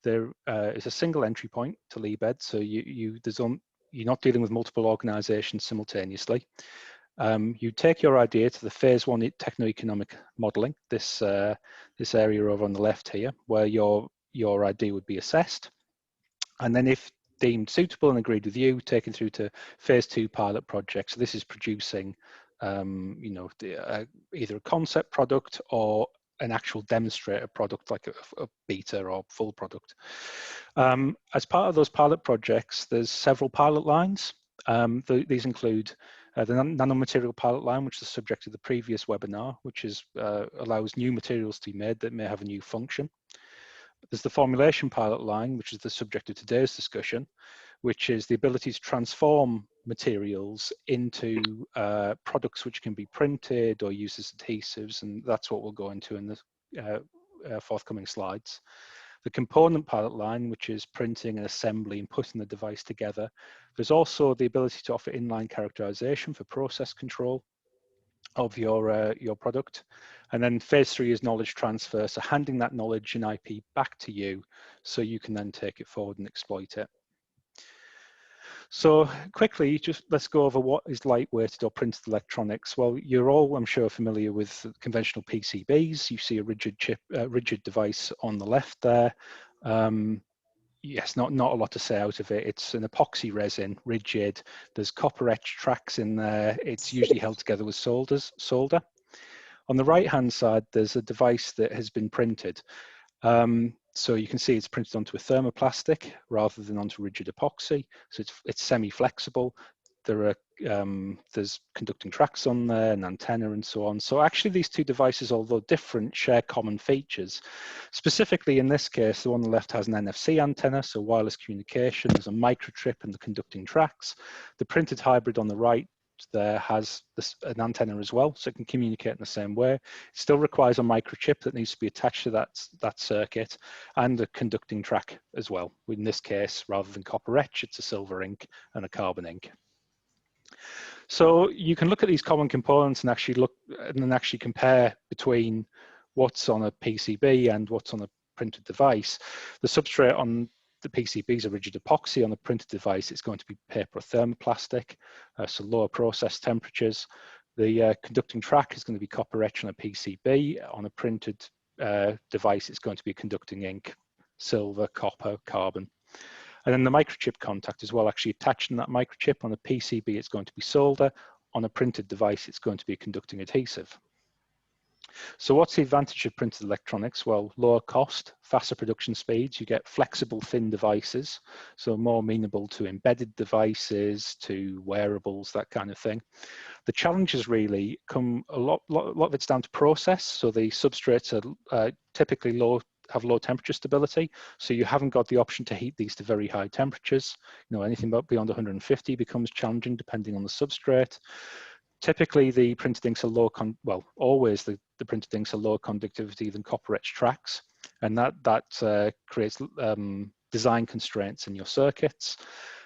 there is a single entry point to LeBed, so you're not dealing with multiple organizations simultaneously. You take your idea to the phase 1 techno-economic modeling, this area over on the left here, where your idea would be assessed. And then if deemed suitable and agreed with you, taken through to phase 2 pilot project. So this is producing, either a concept product or an actual demonstrator product, like a beta or full product. As part of those pilot projects, there's several pilot lines. These include the nanomaterial pilot line, which is the subject of the previous webinar, which allows new materials to be made that may have a new function. There's the formulation pilot line, which is the subject of today's discussion, which is the ability to transform materials into products which can be printed or used as adhesives, and that's what we'll go into in the forthcoming slides. The component pilot line, which is printing and assembly and putting the device together. There's also the ability to offer inline characterization for process control of your product. And then phase 3 is knowledge transfer, so handing that knowledge and IP back to you so you can then take it forward and exploit it. So quickly, just let's go over what is lightweighted or printed electronics. Well, you're all, I'm sure, familiar with conventional PCBs. You see a rigid device on the left there. Yes, not a lot to say out of it. It's an epoxy resin, rigid. There's copper etch tracks in there. It's usually held together with solder. On the right-hand side, there's a device that has been printed. So you can see it's printed onto a thermoplastic rather than onto rigid epoxy. So it's semi-flexible. There's conducting tracks on there, an antenna and so on. So actually these two devices, although different, share common features. Specifically in this case, the one on the left has an NFC antenna, so wireless communication. There's a microchip and the conducting tracks. The printed hybrid on the right there has an antenna as well, so it can communicate in the same way. It still requires a microchip that needs to be attached to that circuit, and a conducting track as well. In this case, rather than copper etch, it's a silver ink and a carbon ink. So you can look at these common components and actually compare between what's on a PCB and what's on a printed device. The substrate on the PCB is a rigid epoxy. On the printed device, it's going to be paper or thermoplastic, so lower process temperatures. The conducting track is going to be copper etch on a PCB. On a printed device, it's going to be conducting ink, silver, copper, carbon. And then the microchip contact as well, actually attaching that microchip. On a PCB, it's going to be solder. On a printed device, it's going to be a conducting adhesive. So what's the advantage of printed electronics? Well, lower cost, faster production speeds. You get flexible, thin devices, so more amenable to embedded devices, to wearables, that kind of thing. The challenges really come, a lot of it's down to process. So the substrates are typically have low temperature stability, so you haven't got the option to heat these to very high temperatures. Anything beyond 150 becomes challenging depending on the substrate. Typically, the printed inks are always the printed inks are lower conductivity than copper etch tracks, and that creates design constraints in your circuits.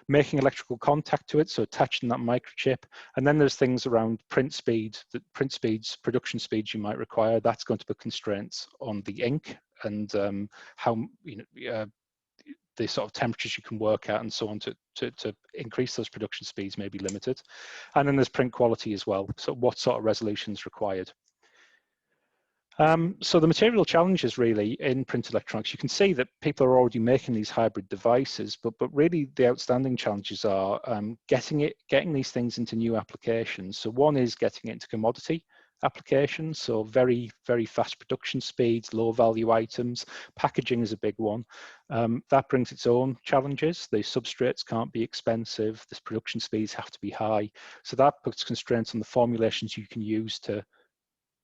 Making electrical contact to it, so attaching that microchip, and then there's things around print speeds, production speeds you might require. That's going to put constraints on the ink and how the sort of temperatures you can work at and so on to increase those production speeds may be limited. And then there's print quality as well. So what sort of resolution is required? So the material challenges really in printed electronics, you can see that people are already making these hybrid devices, but really the outstanding challenges are getting these things into new applications. So one is getting it into commodity applications, so very, very fast production speeds, low value items. Packaging is a big one. That brings its own challenges. The substrates can't be expensive, the production speeds have to be high. So that puts constraints on the formulations you can use to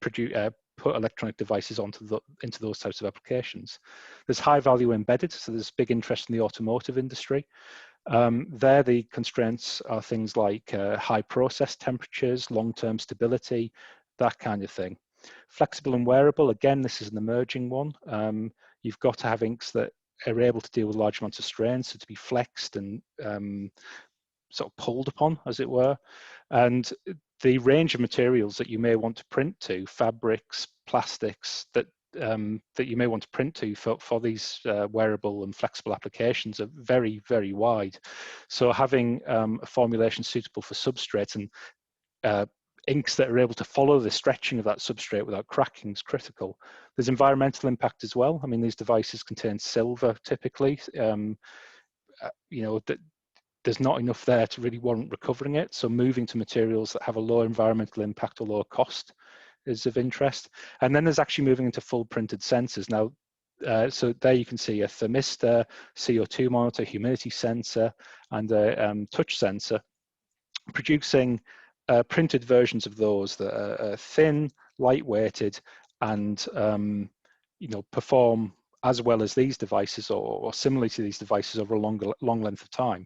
put electronic devices into those types of applications. There's high value embedded, so there's big interest in the automotive industry. There the constraints are things like high process temperatures, long-term stability, that kind of thing. Flexible and wearable, again, this is an emerging one. You've got to have inks that are able to deal with large amounts of strain, so to be flexed and sort of pulled upon, as it were. And the range of materials that you may want to print to, fabrics, plastics, that that you may want to print to for these wearable and flexible applications are very, very wide. So having a formulation suitable for substrates and inks that are able to follow the stretching of that substrate without cracking is critical. There's environmental impact as well. I mean, these devices contain silver typically. You know, there's not enough there to really warrant recovering it. So moving to materials that have a lower environmental impact or lower cost is of interest. And then there's actually moving into full printed sensors. Now, so there you can see a thermistor, CO2 monitor, humidity sensor, and a touch sensor, producing printed versions of those that are thin, lightweighted, and you know, perform as well as these devices or similarly to these devices over a long length of time.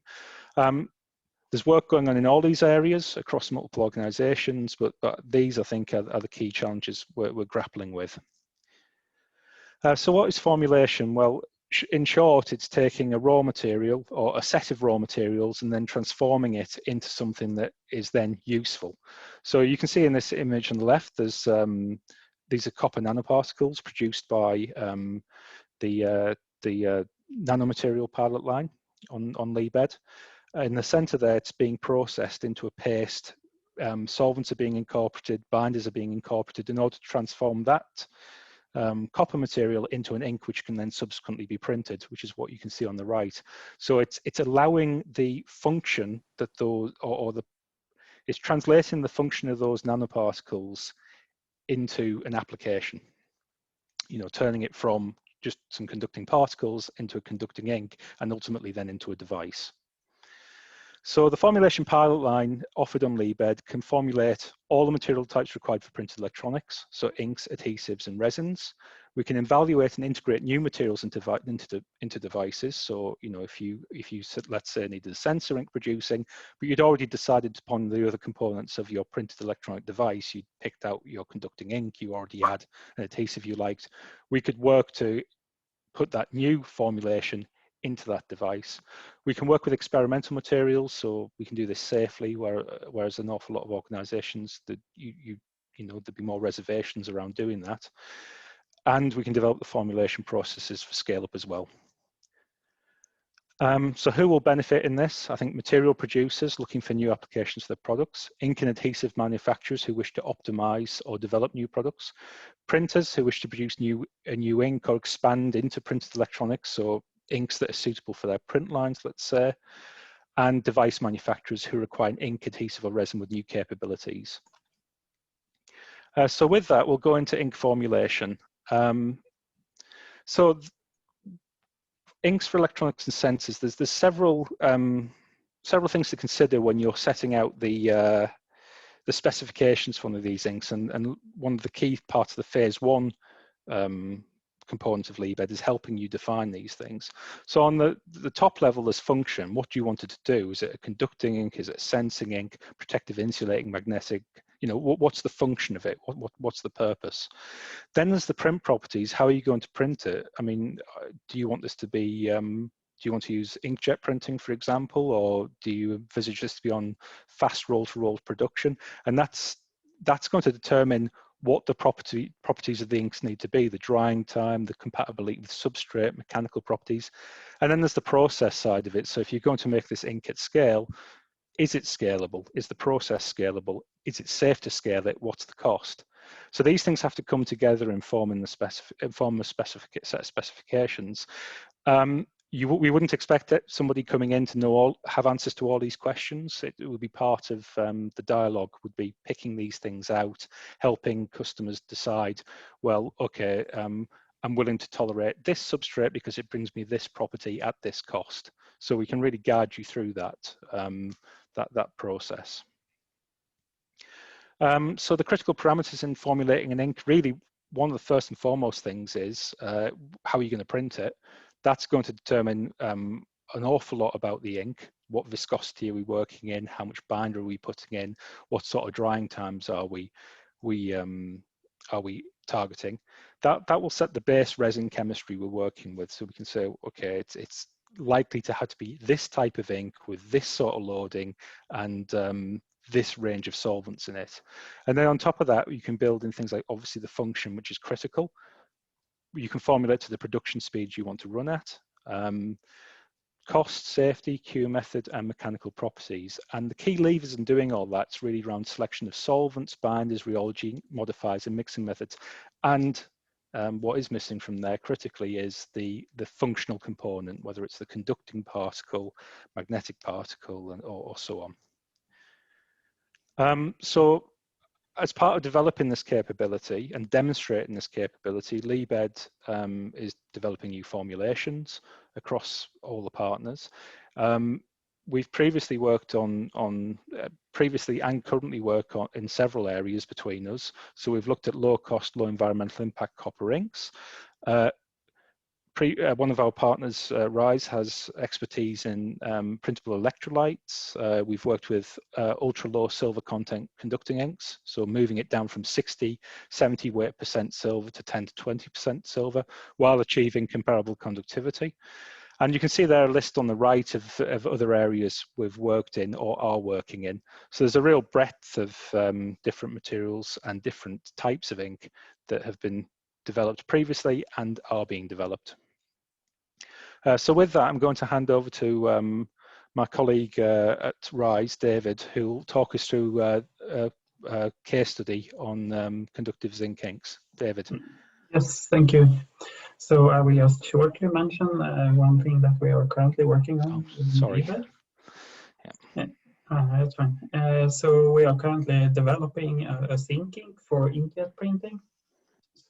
There's work going on in all these areas across multiple organizations, but these, I think, are the key challenges we're grappling with. So what is formulation? Well, in short, it's taking a raw material or a set of raw materials and then transforming it into something that is then useful. So you can see in this image on the left, there's these are copper nanoparticles produced by the Nanomaterial Pilot Line on Liebed. In the center there, it's being processed into a paste. Solvents are being incorporated, binders are being incorporated in order to transform that copper material into an ink which can then subsequently be printed, which is what you can see on the right. So it's allowing the function that those, it's translating the function of those nanoparticles into an application. You know, turning it from just some conducting particles into a conducting ink and ultimately then into a device. So the Formulation Pilot Line offered on Liebed can formulate all the material types required for printed electronics, so inks, adhesives, and resins. We can evaluate and integrate new materials into devices. So, you know, if you let's say needed a sensor ink producing, but you'd already decided upon the other components of your printed electronic device, you'd picked out your conducting ink, you already had an adhesive you liked. We could work to put that new formulation into that device. We can work with experimental materials, so we can do this safely, whereas an awful lot of organizations that you know, there'd be more reservations around doing that. And we can develop the formulation processes for scale up as well. So who will benefit in this? I think material producers looking for new applications for their products, ink and adhesive manufacturers who wish to optimize or develop new products, printers who wish to produce a new ink or expand into printed electronics, so inks that are suitable for their print lines, let's say, and device manufacturers who require an ink, adhesive, or resin with new capabilities. So with that, we'll go into ink formulation. So inks for electronics and sensors, there's several things to consider when you're setting out the specifications for one of these inks, and one of the key parts of the phase one component of Liebed is helping you define these things. So on the top level, there's function. What do you want it to do? Is it a conducting ink? Is it a sensing ink? Protective, insulating, magnetic? You know, what's the function of it? What's the purpose? Then there's the print properties. How are you going to print it? I mean, do you want this to be, do you want to use inkjet printing, for example, or do you envisage this to be on fast roll-to-roll production? And that's going to determine what the properties of the inks need to be, the drying time, the compatibility with substrate, mechanical properties. And then there's the process side of it. So if you're going to make this ink at scale, is it scalable? Is the process scalable? Is it safe to scale it? What's the cost? So these things have to come together and form a set of specifications. We wouldn't expect somebody coming in to have answers to all these questions. It would be part of the dialogue, would be picking these things out, helping customers decide, well, okay, I'm willing to tolerate this substrate because it brings me this property at this cost. So we can really guide you through that, that process. So the critical parameters in formulating an ink, really one of the first and foremost things is how are you going to print it? That's going to determine an awful lot about the ink. What viscosity are we working in? How much binder are we putting in? What sort of drying times are we targeting? That will set the base resin chemistry we're working with. So we can say, okay, it's likely to have to be this type of ink with this sort of loading and this range of solvents in it. And then on top of that, you can build in things like obviously the function, which is critical. you can formulate to the production speed you want to run at. Cost, safety, Q method, and mechanical properties. And the key levers in doing all that's really around selection of solvents, binders, rheology, modifiers, and mixing methods. And what is missing from there critically is the functional component, whether it's the conducting particle, magnetic particle, or so on. So as part of developing this capability and demonstrating this capability, Liebed is developing new formulations across all the partners. We've previously worked previously and currently work on in several areas between us. So we've looked at low cost, low environmental impact copper inks. One of our partners, Rise, has expertise in printable electrolytes. We've worked with ultra low silver content conducting inks, so moving it down from 70% silver to 10 to 20% silver while achieving comparable conductivity. And you can see there a list on the right of other areas we've worked in or are working in. So there's a real breadth of different materials and different types of ink that have been developed previously and are being developed. So with that, I'm going to hand over to my colleague at Rise, David, who will talk us through a case study on conductive zinc inks. David. Yes, thank you. So I will just shortly mention one thing that we are currently working on. Oh, sorry. Yeah. That's fine. So we are currently developing a zinc ink for inkjet printing.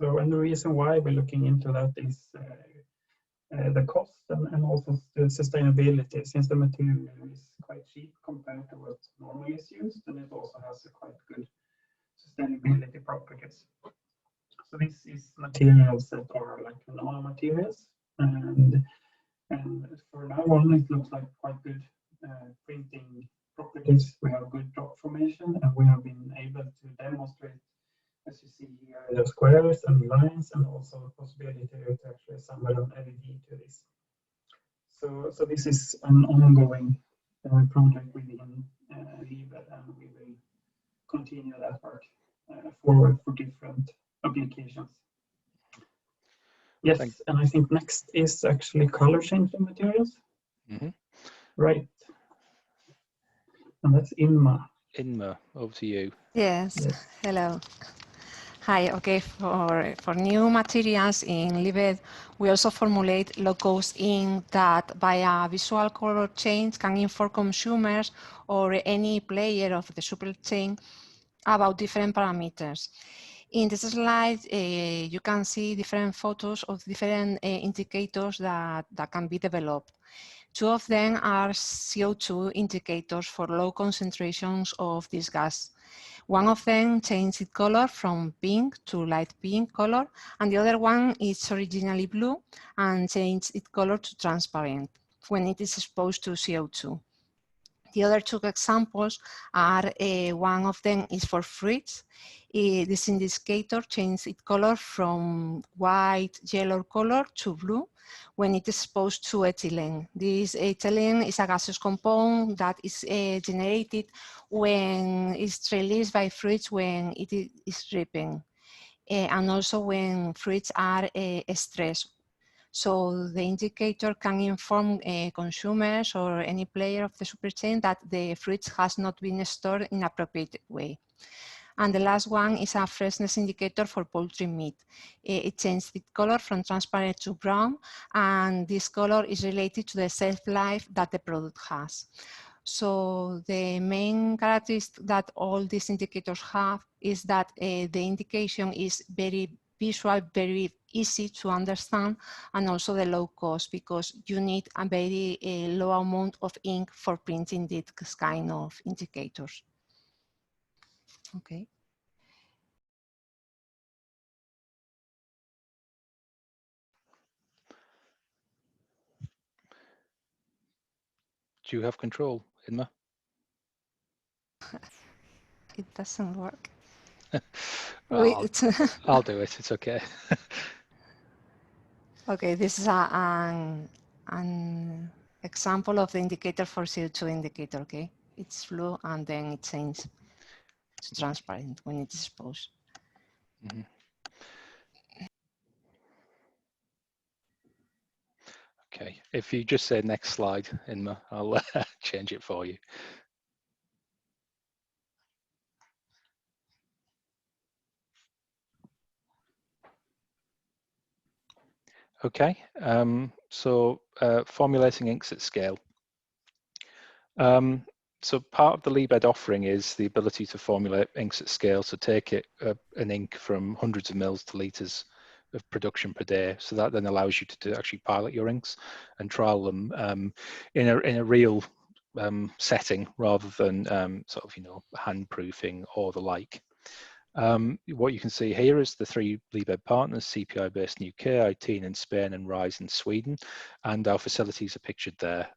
So, and the reason why we're looking into that is the cost and also the sustainability, since the material is quite cheap compared to what normally is used, and it also has a quite good sustainability properties. So this is materials that are like nano materials, and for now on it looks like quite good printing properties. We have good drop formation, and we have been able to demonstrate, as you see here, the squares and lines, and also the possibility to actually assemble an LED to this. So this is an ongoing project within Liebed, and we will continue that work forward for different applications. Yes, thanks. And I think next is actually color changing materials. Mm-hmm. Right. And that's Inma. Inma, over to you. Yes. Hello. Hi, okay, for new materials in Liebed, we also formulate low-cost ink that by a visual color change can inform consumers or any player of the supply chain about different parameters. In this slide, you can see different photos of different indicators that can be developed. Two of them are CO2 indicators for low concentrations of this gas. One of them changed its color from pink to light pink color, and the other one is originally blue and changed its color to transparent when it is exposed to CO2. The other two examples are, one of them is for fruits. This indicator changed its color from white, yellow color to blue when it is exposed to ethylene. This ethylene is a gaseous compound that is generated when it's released by fruits when it is ripening, and also when fruits are stressed. So the indicator can inform consumers or any player of the supply chain that the fruit has not been stored in an appropriate way. And the last one is a freshness indicator for poultry meat. It changed its color from transparent to brown, and this color is related to the shelf life that the product has. So the main characteristic that all these indicators have is that the indication is very visual, very easy to understand, and also the low cost, because you need a very low amount of ink for printing this kind of indicators. Okay. Do you have control, Inma? It doesn't work. Well, I'll do it. It's okay. Okay, this is an example of the indicator for CO2 indicator. Okay, it's blue and then it changes to transparent when it's exposed. Mm-hmm. Okay, if you just say next slide, Inma, I'll change it for you. Okay, so formulating inks at scale. So part of the Liebed offering is the ability to formulate inks at scale, so take it an ink from hundreds of mils to litres of production per day. So that then allows you to actually pilot your inks and trial them in a real setting rather than sort of, you know, hand proofing or the like. What you can see here is the 3 Liebed partners, CPI based in UK, IT in Spain, and RISE in Sweden, and our facilities are pictured there.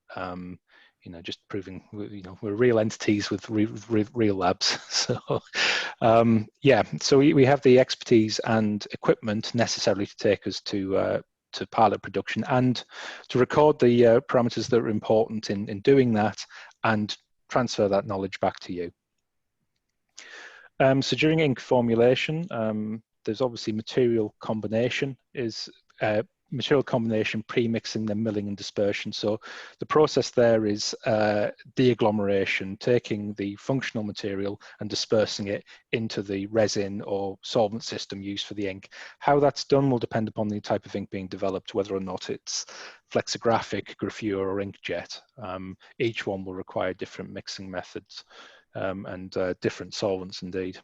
You know, just proving, you know, we're real entities with real labs. So yeah, so we have the expertise and equipment necessary to take us to pilot production and to record the parameters that are important in doing that and transfer that knowledge back to you. So during ink formulation, there's obviously material combination pre-mixing, then milling and dispersion. So the process there is de-agglomeration, taking the functional material and dispersing it into the resin or solvent system used for the ink. How that's done will depend upon the type of ink being developed, whether or not it's flexographic, graphure or inkjet. Each one will require different mixing methods and different solvents indeed.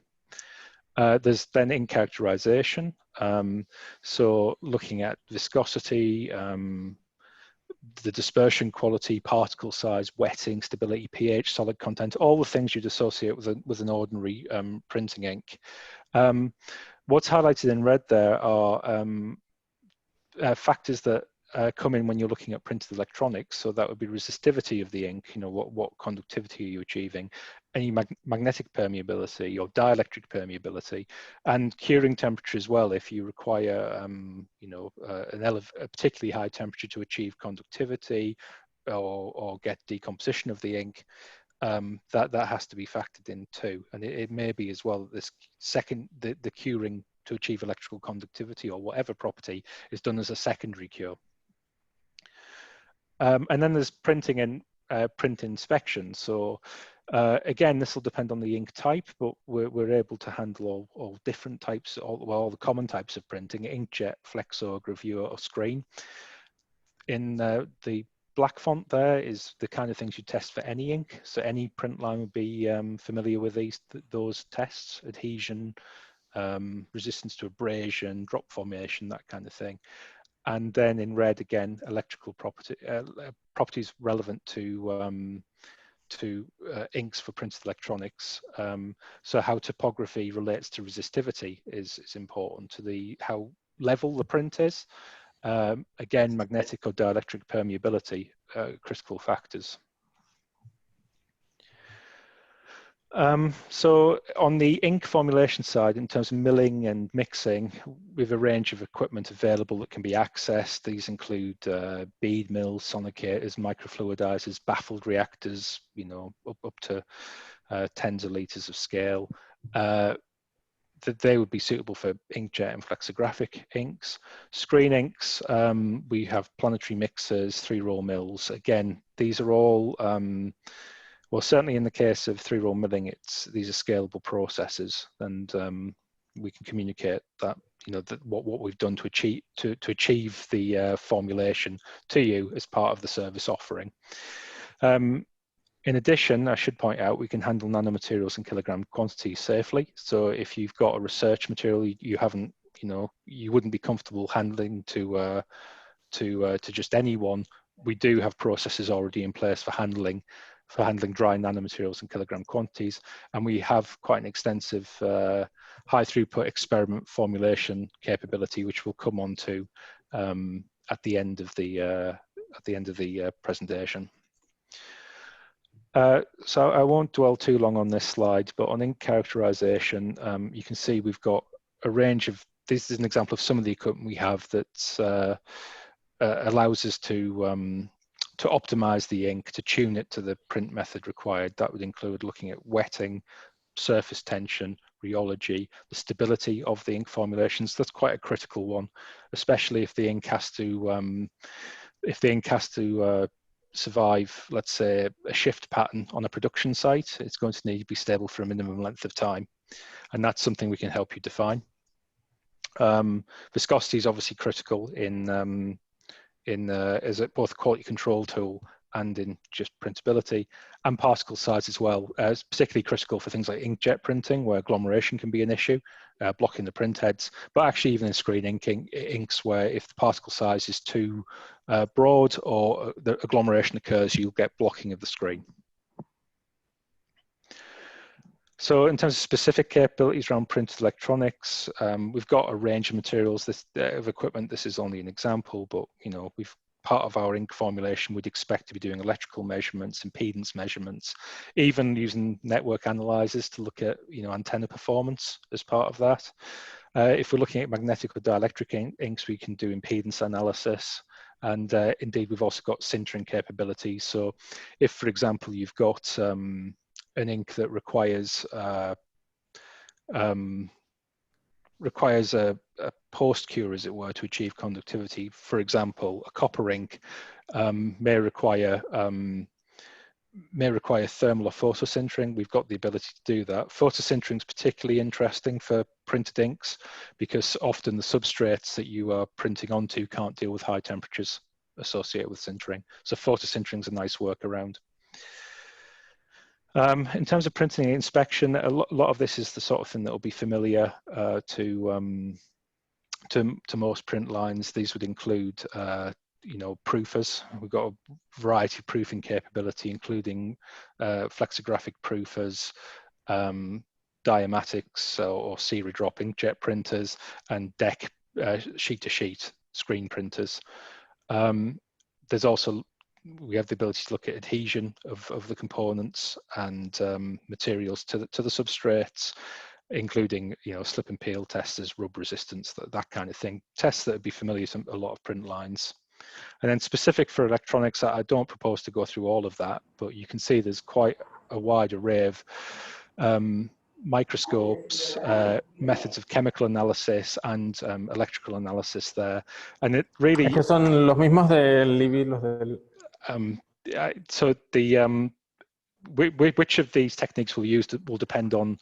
There's then ink characterization. So looking at viscosity, the dispersion quality, particle size, wetting, stability, pH, solid content, all the things you'd associate with an ordinary printing ink. What's highlighted in red there are factors that come in when you're looking at printed electronics. So that would be resistivity of the ink, you know, what conductivity are you achieving, any magnetic permeability or dielectric permeability, and curing temperature as well. If you require, you know, a particularly high temperature to achieve conductivity or get decomposition of the ink, that has to be factored in too. And it may be as well this the curing to achieve electrical conductivity or whatever property is done as a secondary cure. And then there's printing and print inspection. So again, this will depend on the ink type, but we're able to handle all different types, all the common types of printing: inkjet, flexo, gravure, or screen. In the black font there is the kind of things you test for any ink. So any print line would be familiar with those tests: adhesion, resistance to abrasion, drop formation, that kind of thing. And then in red again, electrical properties relevant to inks for printed electronics. So how topography relates to resistivity is important to how level the print is. Again, magnetic or dielectric permeability, critical factors. So on the ink formulation side, in terms of milling and mixing, we have a range of equipment available that can be accessed. These include bead mills, sonicators, microfluidizers, baffled reactors, you know, up to tens of liters of scale. They would be suitable for inkjet and flexographic inks. Screen inks, we have planetary mixers, 3-roll mills. Again, these are all well, certainly in the case of 3-roll milling, these are scalable processes, and we can communicate that, you know, what we've done to achieve the formulation to you as part of the service offering. In addition, I should point out, we can handle nanomaterials in kilogram quantities safely. So if you've got a research material you haven't, you know, you wouldn't be comfortable handling to just anyone, we do have processes already in place for handling dry nanomaterials in kilogram quantities, and we have quite an extensive high throughput experiment formulation capability, which we'll come on to at the end of the presentation. So I won't dwell too long on this slide, but on ink characterization, you can see we've got a range of, this is an example of some of the equipment we have that allows us to optimize the ink, to tune it to the print method required. That would include looking at wetting, surface tension, rheology, the stability of the ink formulations. That's quite a critical one, especially if the ink has to if the ink has to survive, let's say, a shift pattern on a production site, it's going to need to be stable for a minimum length of time. And that's something we can help you define. Viscosity is obviously critical as both a quality control tool and in just printability, and particle size as well. It's particularly critical for things like inkjet printing, where agglomeration can be an issue, blocking the print heads, but actually even in screen inks, where if the particle size is too broad or the agglomeration occurs, you'll get blocking of the screen. So in terms of specific capabilities around printed electronics, we've got a range of materials of equipment. This is only an example, but part of our ink formulation would expect to be doing electrical measurements, impedance measurements, even using network analyzers to look at antenna performance as part of that. If we're looking at magnetic or dielectric inks, we can do impedance analysis. And indeed, we've also got sintering capabilities. So if, for example, you've got an ink that requires a post cure, as it were, to achieve conductivity. For example, a copper ink may require thermal or photosintering. We've got the ability to do that. Photosintering is particularly interesting for printed inks because often the substrates that you are printing onto can't deal with high temperatures associated with sintering. So photosintering is a nice workaround. In terms of printing and inspection, a lot of this is the sort of thing that will be familiar to most print lines. These would include, proofers. We've got a variety of proofing capability, including flexographic proofers, diamatics or serial drop inkjet printers, and deck sheet-to-sheet screen printers. There's also we have the ability to look at adhesion of the components and materials to the substrates, including slip and peel testers, rub resistance, that kind of thing. Tests that would be familiar to a lot of print lines. And then specific for electronics, I don't propose to go through all of that, but you can see there's quite a wide array of microscopes, methods of chemical analysis and electrical analysis there. And it really... Es que son los mismos del Libby, los del... So the which of these techniques we'll use will depend on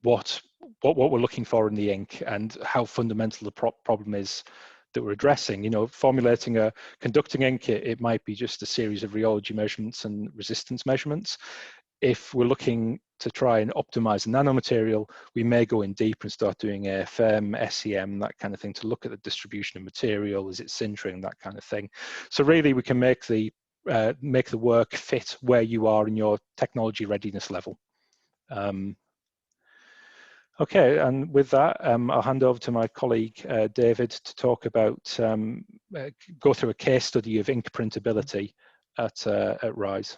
what we're looking for in the ink and how fundamental the problem is that we're addressing. Formulating a conducting ink, it might be just a series of rheology measurements and resistance measurements. If we're looking to try and optimize the nanomaterial, we may go in deeper and start doing AFM, SEM, that kind of thing, to look at the distribution of material, is it sintering, that kind of thing. So really we can make the work fit where you are in your technology readiness level. Okay, and with that, I'll hand over to my colleague David to talk about, go through a case study of ink printability at RISE.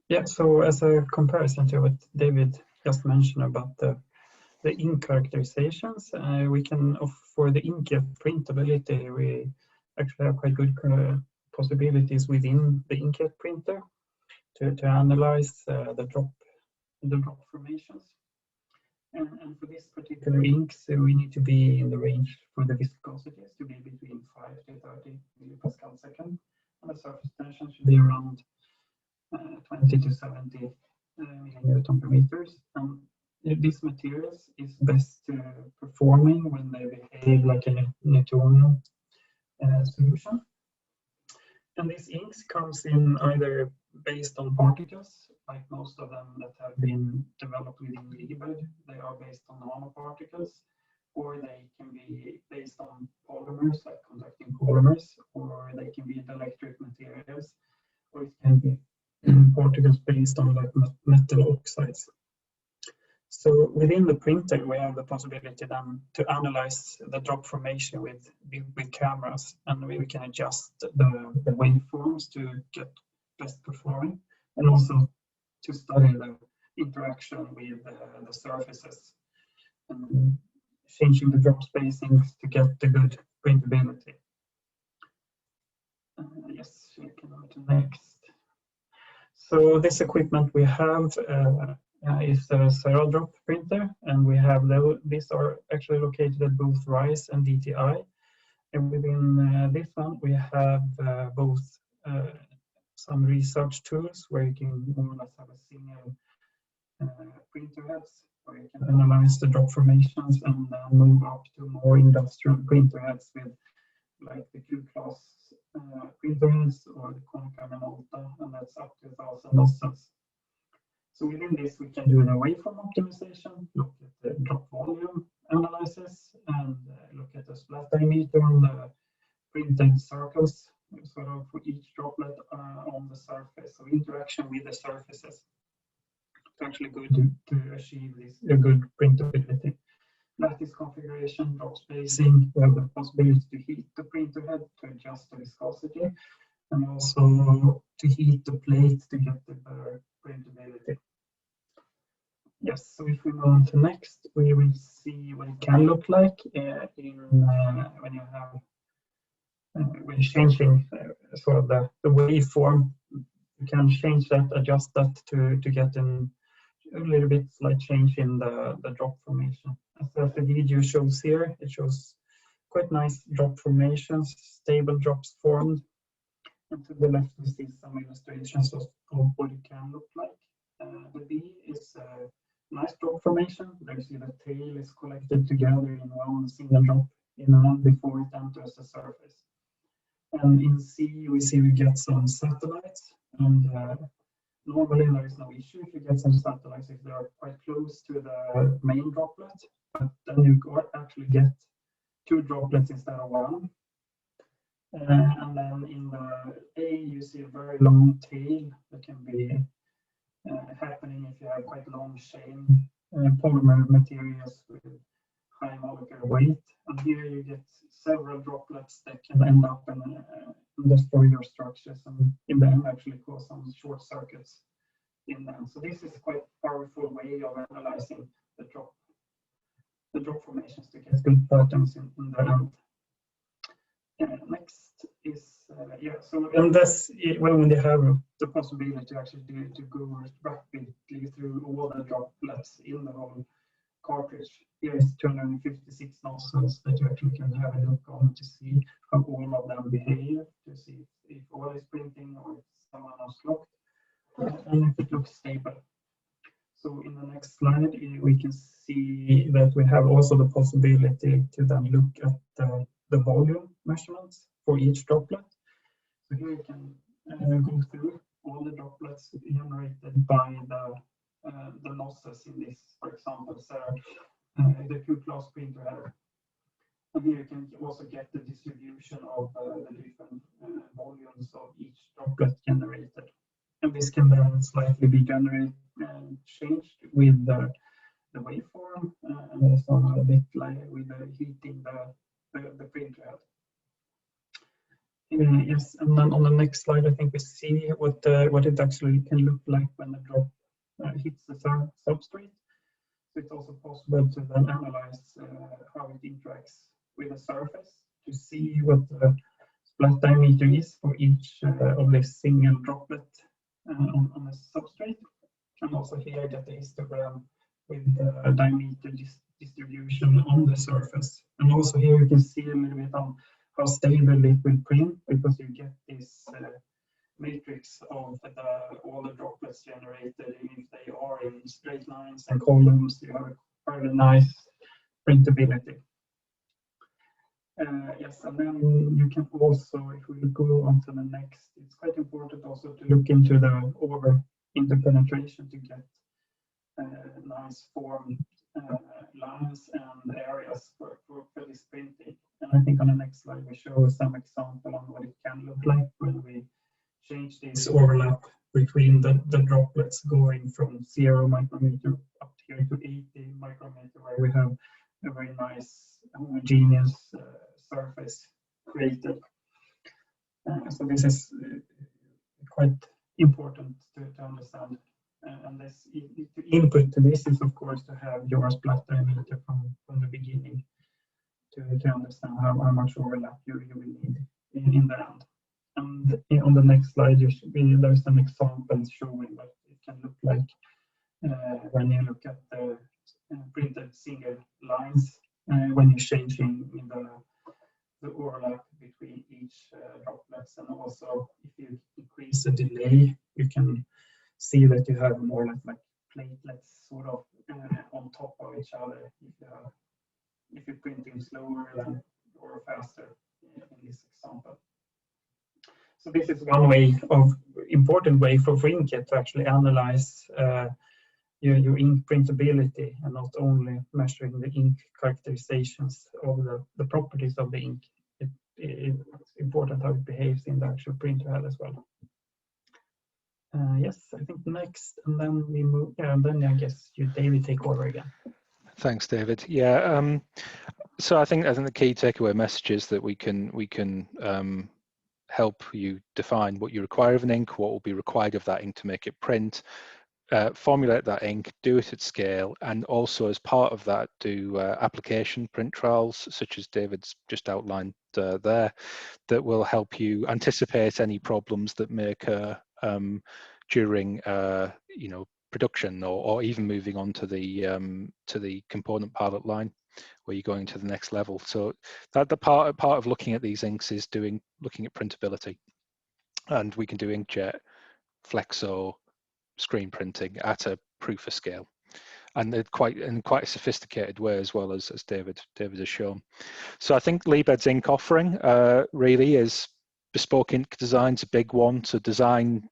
Yeah, so as a comparison to what David just mentioned about the ink characterizations, we can, for the inkjet printability, we actually have quite good possibilities within the inkjet printer to analyze the drop formations. And for this particular inks, we need to be in the range for the viscosities to be between 5 to 30 millipascal second, and the surface tension should be around 20 to 70 millinewton per meters. These materials is best performing when they behave like a Newtonian solution. And these inks comes in either based on particles, like most of them that have been developed within Libed, they are based on nanoparticles, or they can be based on polymers, like conducting polymers, or they can be dielectric materials, or it can be particles based on like metal oxides. So within the printer, we have the possibility then to analyze the drop formation with cameras, and we can adjust the waveforms to get best performing, and also to study the interaction with the surfaces, and changing the drop spacings to get the good printability. Yes, we can go to next. So this equipment we have is a serial drop printer, and we have these are actually located at both RISE and DTI. And within this one, we have both some research tools where you can more or less have a single printer heads, where you can analyze the drop formations and move up to more industrial printer heads with like the Q-class printer heads or the Conductive and that's up to 1,000 nozzles. So within this, we can do an waveform optimization, look at the drop volume analysis, and look at the splat diameter on the printed circles, sort of for each droplet on the surface, so interaction with the surfaces. It's actually good to achieve this a good printability. Lattice configuration, drop spacing, we have the possibility to heat the printer head to adjust the viscosity, and also to heat the plate to get the better printability. Yes, so if we move on to next, we will see what it can look like when you have when changing sort of the waveform. You can change that, adjust that to get a little bit slight change in the drop formation. As the video shows here, it shows quite nice drop formations, stable drops formed. And to the left, we see some illustrations of what it can look like. The B is a nice drop formation. There you see the tail is collected together in one single drop in and before it enters the surface. And in C, we see we get some satellites. And normally there is no issue if you get some satellites if they are quite close to the main droplet. But then you actually get 2 droplets instead of 1. And then in the A, you see a very long tail that can be happening if you have quite long chain polymer materials with high molecular weight. And here you get several droplets that can end up and destroy your structures and in the end actually cause some short circuits in them. So this is quite a powerful way of analyzing the drop formations to get good patterns in the end. Next is so and that's when they have the possibility to actually to go rapidly through all the droplets in the whole cartridge. Here is 256 nozzles that you actually can have a look on to see how all of them behave, to see if all is printing or if someone else locked, and if it looks stable. So in the next slide, we can see that we have also the possibility to then look at the volume measurements for each droplet. So here you can go through all the droplets generated by the nozzles in this, for example, so the Q-class printer header. And here you can also get the distribution of the different volumes of each droplet generated. And this can then slightly be changed with the waveform and also a bit like with heating the printer head. Yes, and then on the next slide, I think we see what it actually can look like when the drop hits the substrate. So it's also possible to then analyze how it interacts with the surface to see what the splat diameter is for each of the single droplet on the substrate. And also here I get the histogram with the diameter distribution on the surface. And also here you can see a little bit on how stable it will print, because you get this matrix of all the droplets generated. If they are in straight lines and columns, you have a very nice printability. Yes, and then you can also, if we go on to the next, it's quite important also to look into the interpenetration to get nice formed lines and areas for this printing. And I think on the next slide we show some example on what it can look like when we change this overlap between the droplets going from 0 micrometer up here to 80 micrometer, where we have a very nice homogeneous surface created. So this is quite important to understand. And this input to this is, of course, to have your splat diameter from the beginning to understand how much overlap you will need in the end. And on the next slide, there's an example showing what it can look like when you look at the printed single lines when you're changing in the overlap between each droplets, and also if you increase the delay, you can see that you have more like platelets sort of on top of each other if you're printing slower than or faster in this example. So this is one way of important way for inkjet to actually analyze your ink printability and not only measuring the ink characterizations of the properties of the ink. It's important how it behaves in the actual printer head as well. Yes, I think next, and then we move. Yeah, and then I guess you, David, take over again. Thanks, David. Yeah. So I think the key takeaway message is that we can help you define what you require of an ink, what will be required of that ink to make it print, formulate that ink, do it at scale, and also as part of that do application print trials, such as David's just outlined there, that will help you anticipate any problems that may occur during production, or even moving on to the component pilot line, where you're going to the next level. So that the part of looking at these inks is looking at printability, and we can do inkjet, flexo, screen printing at a proof of scale, and in quite a sophisticated way as well, as David has shown. So I think Liebed's ink offering really is bespoke ink design's a big one. So designed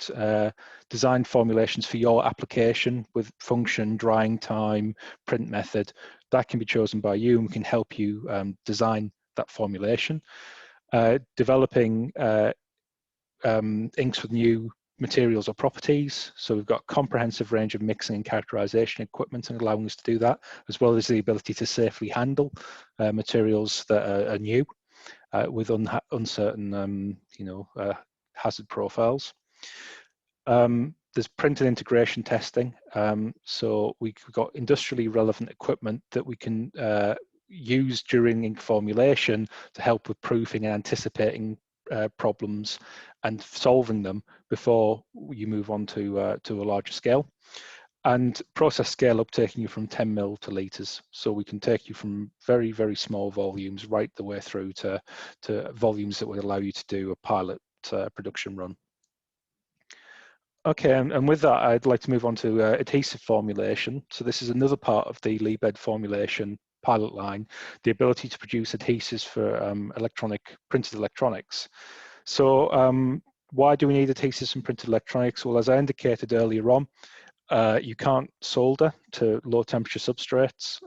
formulations for your application with function, drying time, print method, that can be chosen by you, and we can help you design that formulation. Developing inks with new materials or properties. So we've got a comprehensive range of mixing and characterization equipment and allowing us to do that, as well as the ability to safely handle materials that are new with uncertain hazard profiles. There's print and integration testing. So we've got industrially relevant equipment that we can use during ink formulation to help with proofing and anticipating problems and solving them before you move on to a larger scale. And process scale up, taking you from 10 mil to litres. So we can take you from very, very small volumes right the way through to volumes that would allow you to do a pilot production run. Okay, and with that, I'd like to move on to adhesive formulation. So this is another part of the Liebed formulation pilot line, the ability to produce adhesives for printed electronics. So why do we need adhesives from printed electronics? Well, as I indicated earlier on, you can't solder to low temperature substrates.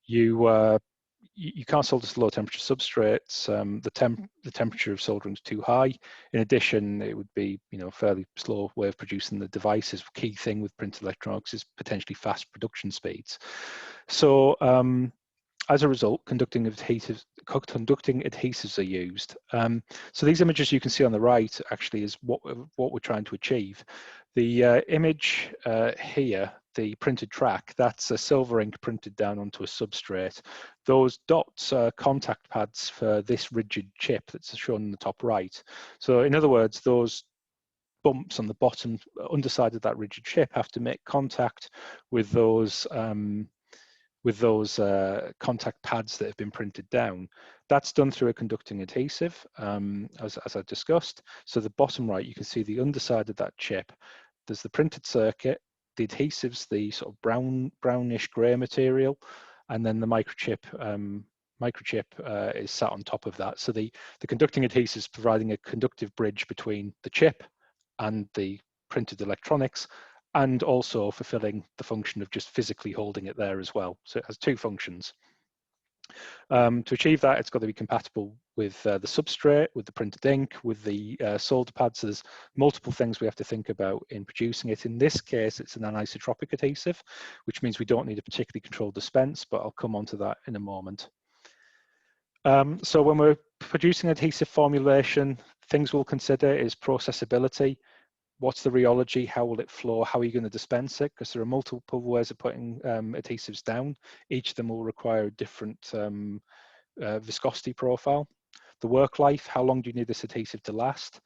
You can't solder to low temperature substrates. The temperature of soldering is too high. In addition, it would be a fairly slow way of producing the devices. Key thing with printed electronics is potentially fast production speeds. So as a result, conducting adhesives are used. So these images you can see on the right actually is what we're trying to achieve. The image here, the printed track, that's a silver ink printed down onto a substrate. Those dots are contact pads for this rigid chip that's shown in the top right. So in other words, those bumps on the bottom underside of that rigid chip have to make contact with those contact pads that have been printed down. That's done through a conducting adhesive, as I discussed. So the bottom right, you can see the underside of that chip. There's the printed circuit, the adhesives, the sort of brownish grey material, and then the microchip is sat on top of that. So the conducting adhesive is providing a conductive bridge between the chip and the printed electronics, and also fulfilling the function of just physically holding it there as well. So it has two functions. To achieve that, it's got to be compatible with the substrate, with the printed ink, with the solder pads. So there's multiple things we have to think about in producing it. In this case, it's an anisotropic adhesive, which means we don't need a particularly controlled dispense, but I'll come on to that in a moment. So when we're producing adhesive formulation, things we'll consider is processability. What's the rheology? How will it flow? How are you going to dispense it? Because there are multiple ways of putting adhesives down. Each of them will require a different viscosity profile. The work life, how long do you need this adhesive to last?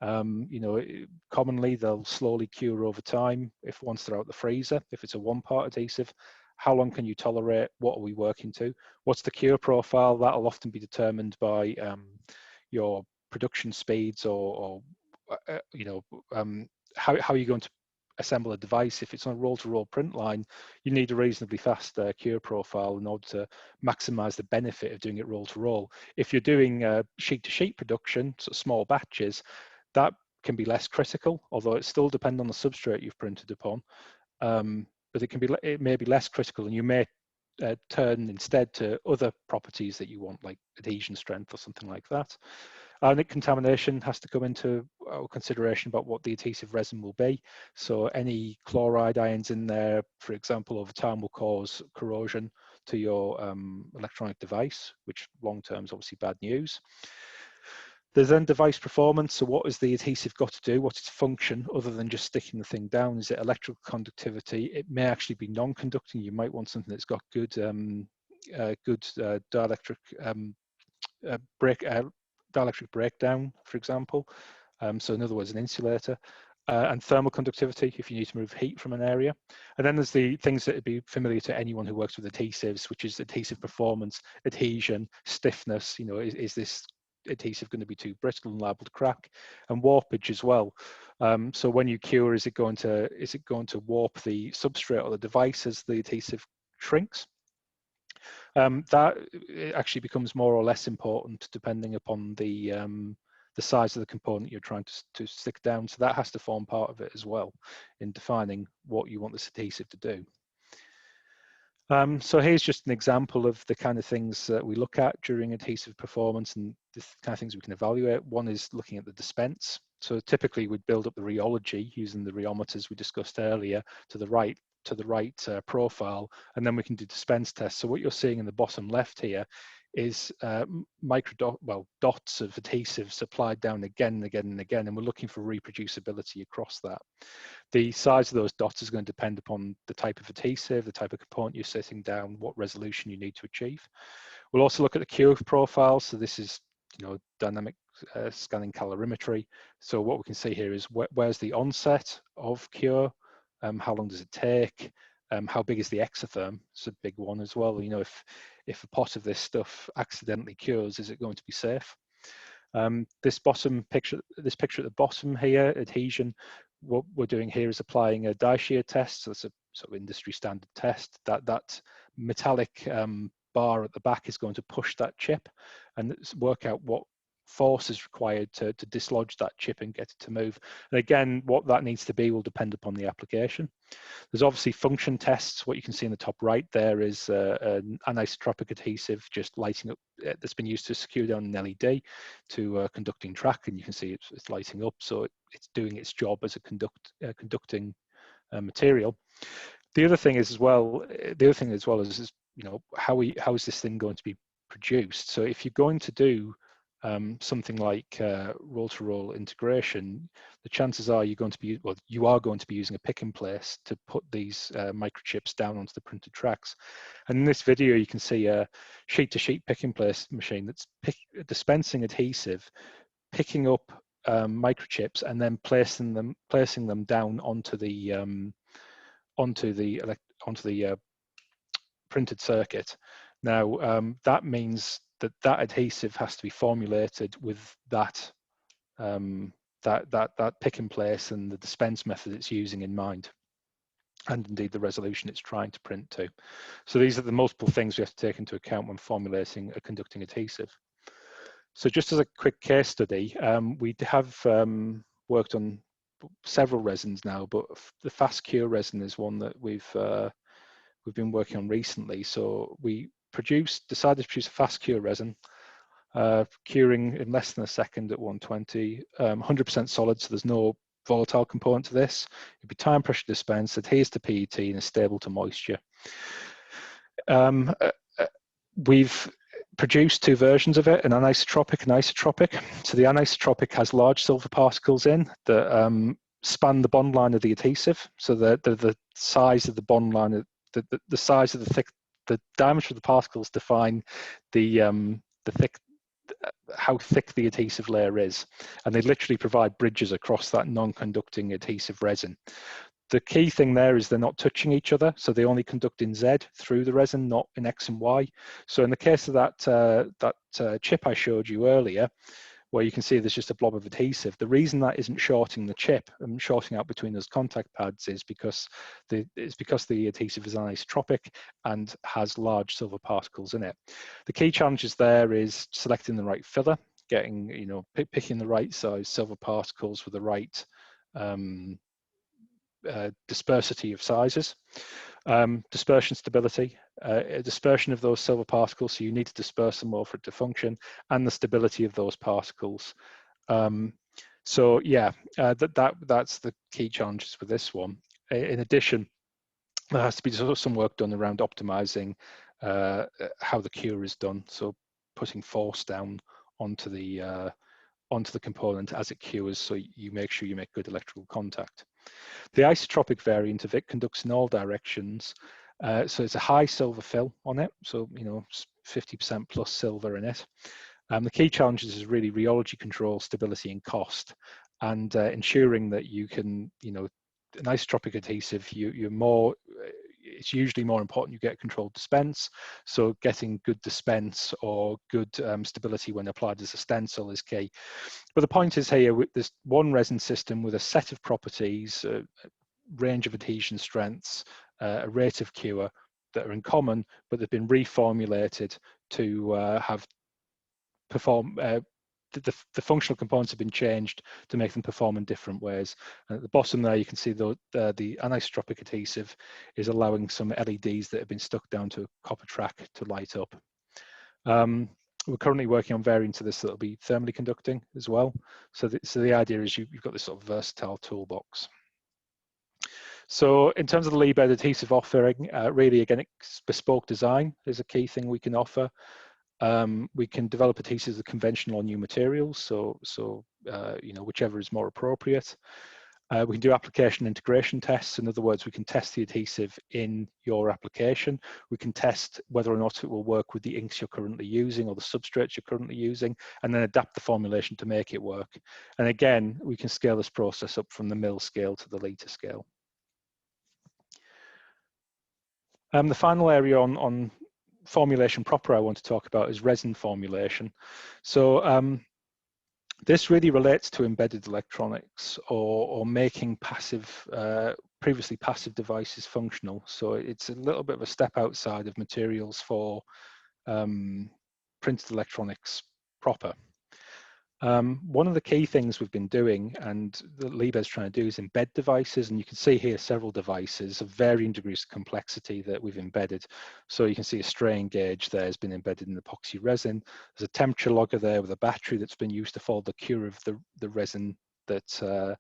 Commonly they'll slowly cure over time once they're out the freezer, if it's a one-part adhesive. how long can you tolerate, what are we working to, what's the cure profile. That'll often be determined by your production speeds, or you know, how are you going to assemble a device. If it's on a roll-to-roll print line, you need a reasonably fast cure profile in order to maximize the benefit of doing it roll-to-roll. If you're doing sheet-to-sheet production, so small batches, that can be less critical, although it still depends on the substrate you've printed upon. But it may be less critical, and you may turn instead to other properties that you want, like adhesion strength or something like that. Ionic contamination has to come into consideration about what the adhesive resin will be. So any chloride ions in there, for example, over time will cause corrosion to your electronic device, which long term is obviously bad news. There's then device performance. So what has the adhesive got to do? What's its function other than just sticking the thing down? Is it electrical conductivity? It may actually be non-conducting. You might want something that's got good dielectric dielectric breakdown, for example. So in other words, an insulator. And thermal conductivity, if you need to move heat from an area. And then there's the things that would be familiar to anyone who works with adhesives, which is adhesive performance, adhesion, stiffness. You know, is this adhesive going to be too brittle and liable to crack, and warpage as well. So when you cure, is it going to warp the substrate or the device as the adhesive shrinks? That it actually becomes more or less important depending upon the size of the component you're trying to stick down. So that has to form part of it as well in defining what you want this adhesive to do. So here's just an example of the kind of things that we look at during adhesive performance and the kind of things we can evaluate. One is looking at the dispense. So typically we'd build up the rheology using the rheometers we discussed earlier to the right profile, and then we can do dispense tests. So what you're seeing in the bottom left here is dots of adhesive supplied down again and again and again, and we're looking for reproducibility across that. The size of those dots is going to depend upon the type of adhesive, the type of component you're sitting down, what resolution you need to achieve. We'll also look at the cure profile. So this is, you know, dynamic scanning calorimetry. So what we can see here is where's the onset of cure, how long does it take, how big is the exotherm? It's a big one as well. You know, if a pot of this stuff accidentally cures, is it going to be safe? This picture at the bottom here, adhesion, what we're doing here is applying a die shear test. So it's a sort of industry standard test. That metallic bar at the back is going to push that chip and work out what force is required to dislodge that chip and get it to move. And again, what that needs to be will depend upon the application. There's obviously function tests. What you can see in the top right there is an anisotropic adhesive just lighting up, that's been used to secure down an LED to a conducting track, and you can see it's lighting up, so it's doing its job as a conducting material. The other thing as well is, you know, how is this thing going to be produced? So if you're going to do something like roll-to-roll integration, the chances are you are going to be using a pick and place to put these microchips down onto the printed tracks. And in this video, you can see a sheet-to-sheet pick and place machine that's dispensing adhesive, picking up microchips, and then placing them down onto the printed circuit. Now that means that adhesive has to be formulated with that pick and place and the dispense method it's using in mind, and indeed the resolution it's trying to print to. So these are the multiple things we have to take into account when formulating a conducting adhesive. So just as a quick case study, we have worked on several resins now, but the fast cure resin is one that we've been working on recently. So we decided to produce a fast cure resin, curing in less than a second at 120, 100% solid, so there's no volatile component to this. It'd be time pressure dispense, adheres to PET, and is stable to moisture. We've produced two versions of it, an anisotropic and isotropic. So the anisotropic has large silver particles in that span the bond line of the adhesive. So the size of the bond line, the size of the diameter of the particles define how thick the adhesive layer is, and they literally provide bridges across that non-conducting adhesive resin. The key thing there is they're not touching each other, so they only conduct in Z through the resin, not in X and Y. So in the case of that chip I showed you earlier, where you can see there's just a blob of adhesive, the reason that isn't shorting the chip and shorting out between those contact pads is because the adhesive is anisotropic and has large silver particles in it. The key challenge there is selecting the right filler, getting, you know, picking the right size silver particles with the right dispersity of sizes. Dispersion stability, dispersion of those silver particles, so you need to disperse them more for it to function, and the stability of those particles. So yeah, that's the key challenges with this one. In addition, there has to be some work done around optimizing how the cure is done, so putting force down onto the component as it cures, so you make sure you make good electrical contact. The isotropic variant of it conducts in all directions, so it's a high silver fill on it, so you know 50% plus silver in it. The key challenges is really rheology control, stability, and cost, and ensuring that you can, you know, an isotropic adhesive, you're more. It's usually more important you get controlled dispense, so getting good dispense or good stability when applied as a stencil is key. But the point is here, with this one resin system with a set of properties, a range of adhesion strengths, a rate of cure that are in common, but they've been reformulated to have perform. The functional components have been changed to make them perform in different ways. And at the bottom there, you can see the anisotropic adhesive is allowing some LEDs that have been stuck down to a copper track to light up. We're currently working on variants of this that will be thermally conducting as well. So the idea is you've got this sort of versatile toolbox. So in terms of the Liebherr adhesive offering, really again, it's bespoke design is a key thing we can offer. We can develop adhesives with conventional or new materials, so you know, whichever is more appropriate. We can do application integration tests. In other words, we can test the adhesive in your application. We can test whether or not it will work with the inks you're currently using or the substrates you're currently using, and then adapt the formulation to make it work. And again, we can scale this process up from the mil scale to the litre scale. The final area on formulation proper I want to talk about is resin formulation. So this really relates to embedded electronics or making passive, previously passive devices functional. So it's a little bit of a step outside of materials for printed electronics proper. One of the key things we've been doing, and that Liebherr's trying to do, is embed devices, and you can see here several devices of varying degrees of complexity that we've embedded. So you can see a strain gauge there has been embedded in epoxy resin. There's a temperature logger there with a battery that's been used to follow the cure of the resin that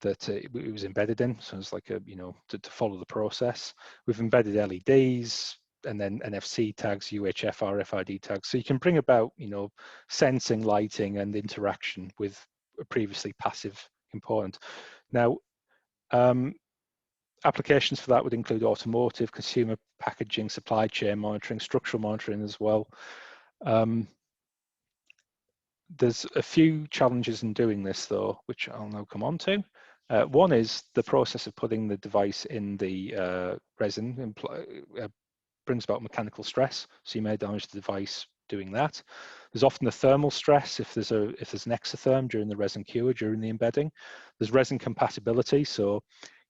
it was embedded in. So it's like a, you know, to follow the process. We've embedded LEDs, and then NFC tags, UHF, RFID tags. So you can bring about, you know, sensing, lighting, and interaction with a previously passive component. Now, applications for that would include automotive, consumer packaging, supply chain monitoring, structural monitoring as well. There's a few challenges in doing this though, which I'll now come on to. One is the process of putting the device in the resin brings about mechanical stress, so you may damage the device doing that. There's often a thermal stress if there's an exotherm during the resin cure, during the embedding. There's resin compatibility, so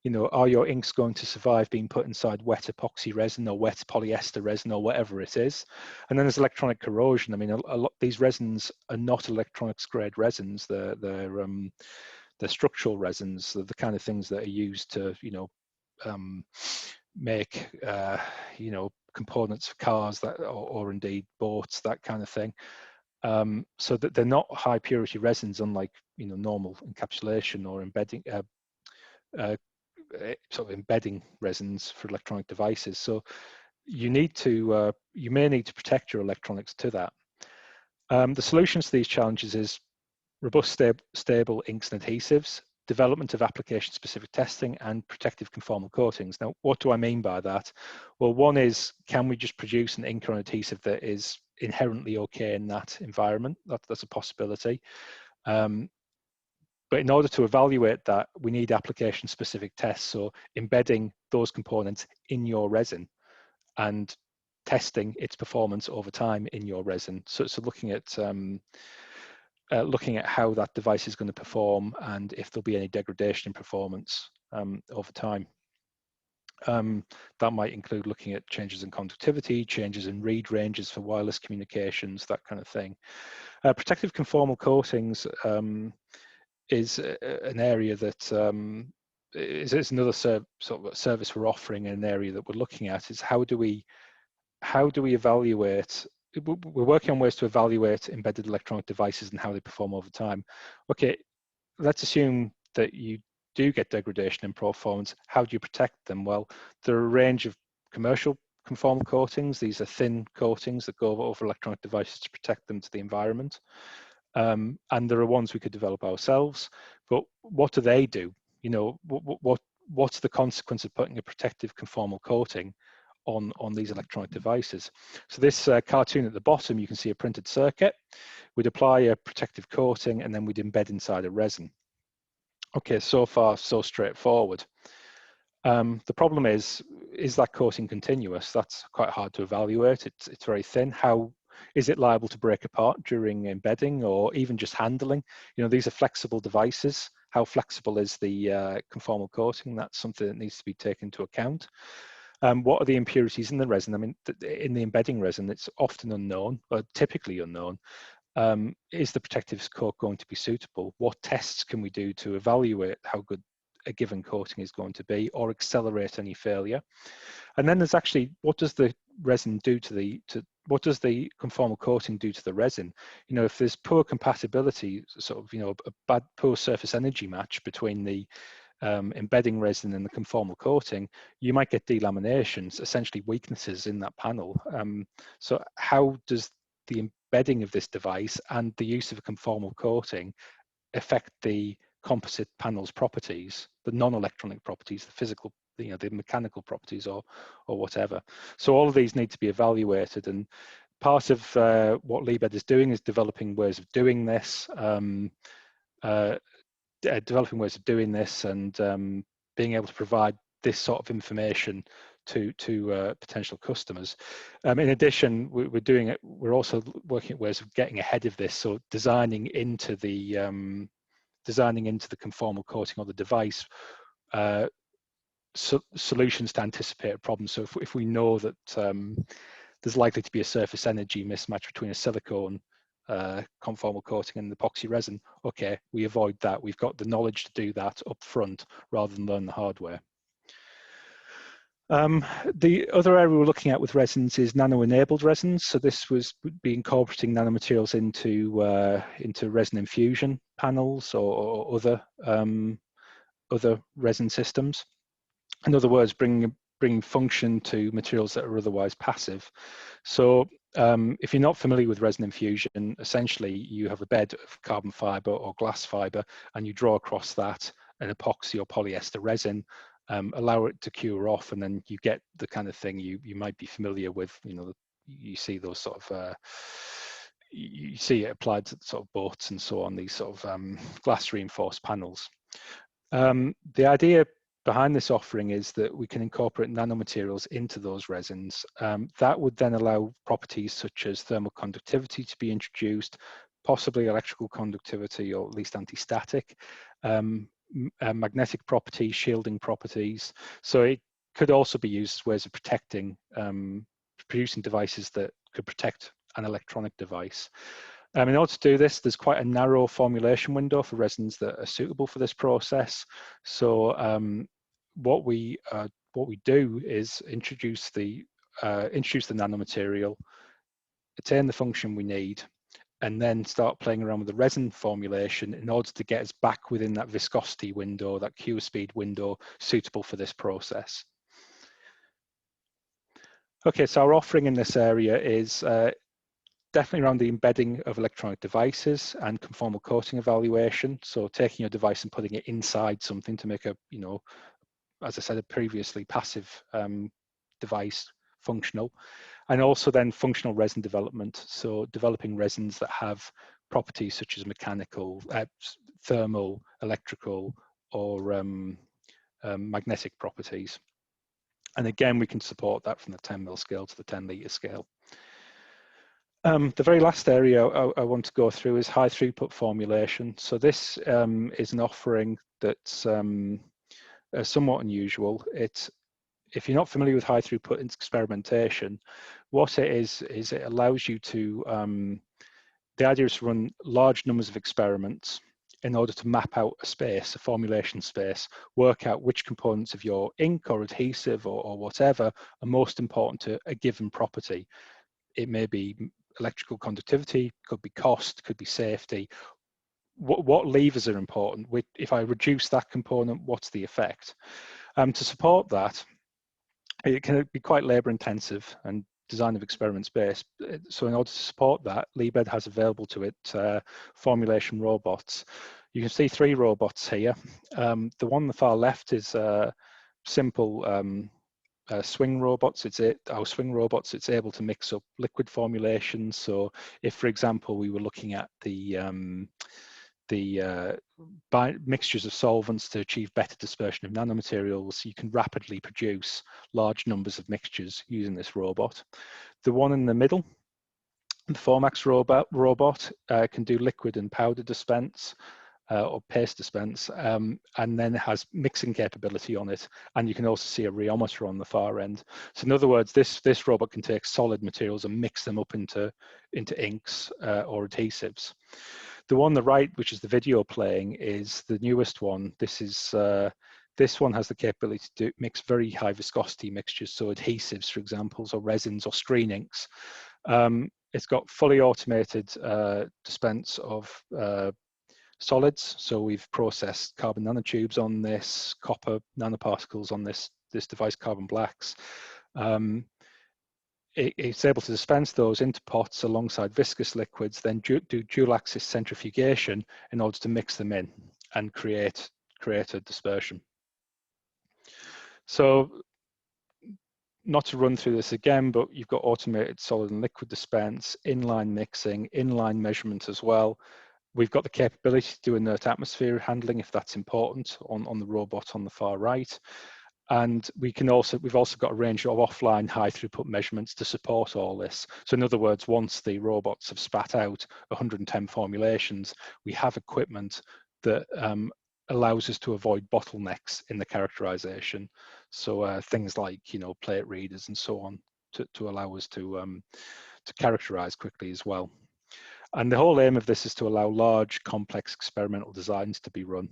you know, are your inks going to survive being put inside wet epoxy resin or wet polyester resin or whatever it is? And then there's electronic corrosion. I mean, a lot these resins are not electronics grade resins. They're structural resins. They're the kind of things that are used to, you know, make you know, components for cars that, or indeed boats, that kind of thing. So that they're not high purity resins, unlike, you know, normal encapsulation or embedding, sort of embedding resins for electronic devices. So you need to, you may need to protect your electronics to that. The solutions to these challenges is robust, stable inks and adhesives, development of application-specific testing, and protective conformal coatings. Now, what do I mean by that? Well, one is, can we just produce an ink or an adhesive that is inherently okay in that environment? That's a possibility. But But in order to evaluate that, we need application-specific tests, so embedding those components in your resin and testing its performance over time in your resin. So looking at how that device is going to perform and if there'll be any degradation in performance over time. That might include looking at changes in conductivity, changes in read ranges for wireless communications, that kind of thing. Protective conformal coatings is an area that is another sort of service we're offering, in an area that we're looking at is how do we evaluate. We're working on ways to evaluate embedded electronic devices and how they perform over time. Okay, let's assume that you do get degradation in performance. How do you protect them? Well, there are a range of commercial conformal coatings. These are thin coatings that go over electronic devices to protect them to the environment. And there are ones we could develop ourselves, but what do they do? You know, what's the consequence of putting a protective conformal coating on these electronic devices? So this cartoon at the bottom, you can see a printed circuit. We'd apply a protective coating and then we'd embed inside a resin. Okay, so far so straightforward. The problem is that coating continuous? That's quite hard to evaluate. It's very thin. How is it liable to break apart during embedding or even just handling? You know, these are flexible devices. How flexible is the conformal coating? That's something that needs to be taken into account. What are the impurities in the resin? I mean, in the embedding resin, it's often unknown, or typically unknown. Is the protective coat going to be suitable? What tests can we do to evaluate how good a given coating is going to be, or accelerate any failure? And then there's actually, what does the resin do what does the conformal coating do to the resin? You know, if there's poor compatibility, sort of, you know, poor surface energy match between the embedding resin and the conformal coating, you might get delaminations, essentially weaknesses in that panel. So how does the embedding of this device and the use of a conformal coating affect the composite panel's properties, the non-electronic properties, the physical, you know, the mechanical properties, or whatever? So all of these need to be evaluated, and part of what Liebed is doing is developing ways of doing this, and being able to provide this sort of information to potential customers. In addition, we're also working at ways of getting ahead of this, so designing into the conformal coating or the device solutions to anticipate problems. So if we know that there's likely to be a surface energy mismatch between a silicone conformal coating and the epoxy resin, okay, we avoid that. We've got the knowledge to do that up front rather than learn the hard way. The other area we're looking at with resins is nano-enabled resins. So this would be incorporating nanomaterials into resin infusion panels or other resin systems. In other words, bringing function to materials that are otherwise passive. So if you're not familiar with resin infusion, essentially you have a bed of carbon fiber or glass fiber, and you draw across that an epoxy or polyester resin, allow it to cure off, and then you get the kind of thing you might be familiar with. You know, you see those sort of you see it applied to sort of boats and so on, these sort of glass reinforced panels. The idea behind this offering is that we can incorporate nanomaterials into those resins. That would then allow properties such as thermal conductivity to be introduced, possibly electrical conductivity, or at least anti-static, magnetic properties, shielding properties. So it could also be used as ways of protecting, producing devices that could protect an electronic device. In order to do this, there's quite a narrow formulation window for resins that are suitable for this process. So what we do is introduce the nanomaterial, attain the function we need, and then start playing around with the resin formulation in order to get us back within that viscosity window, that cure speed window suitable for this process. Okay, so our offering in this area is definitely around the embedding of electronic devices and conformal coating evaluation. So taking your device and putting it inside something to make a, you know, as I said, a previously passive device functional. And also then functional resin development. So developing resins that have properties such as mechanical, thermal, electrical, or magnetic properties. And again, we can support that from the 10 mil scale to the 10 litre scale. The very last area I want to go through is high throughput formulation. So this is an offering that's somewhat unusual. If you're not familiar with high throughput experimentation, what it is it allows you to, the idea is to run large numbers of experiments in order to map out a space, a formulation space, work out which components of your ink or adhesive or whatever are most important to a given property. It may be electrical conductivity, could be cost, could be safety. What levers are important? If I reduce that component, what's the effect? To support that, it can be quite labor intensive and design of experiments based. So in order to support that, Liebherr has available to it formulation robots. You can see 3 robots here. The one on the far left is simple swing robots. Our swing robots, it's able to mix up liquid formulations. So if, for example, we were looking at the mixtures of solvents to achieve better dispersion of nanomaterials, you can rapidly produce large numbers of mixtures using this robot. The one in the middle, the Formax robot can do liquid and powder dispense or paste dispense, and then it has mixing capability on it. And you can also see a rheometer on the far end. So in other words, this robot can take solid materials and mix them up into inks or adhesives. The one on the right, which is the video playing, is the newest one. This one has the capability to mix very high viscosity mixtures, so adhesives, for example, or resins or screen inks. It's got fully automated dispense of solids. So we've processed carbon nanotubes on this, copper nanoparticles on this device, carbon blacks. It's able to dispense those into pots alongside viscous liquids, then do dual axis centrifugation in order to mix them in and create a dispersion. So not to run through this again, but you've got automated solid and liquid dispense, inline mixing, inline measurement as well. We've got the capability to do inert atmosphere handling if that's important on the robot on the far right. And we've also got a range of offline high throughput measurements to support all this. So in other words, once the robots have spat out 110 formulations, we have equipment that allows us to avoid bottlenecks in the characterization. So things like, plate readers and so on to allow us to characterize quickly as well. And the whole aim of this is to allow large, complex experimental designs to be run,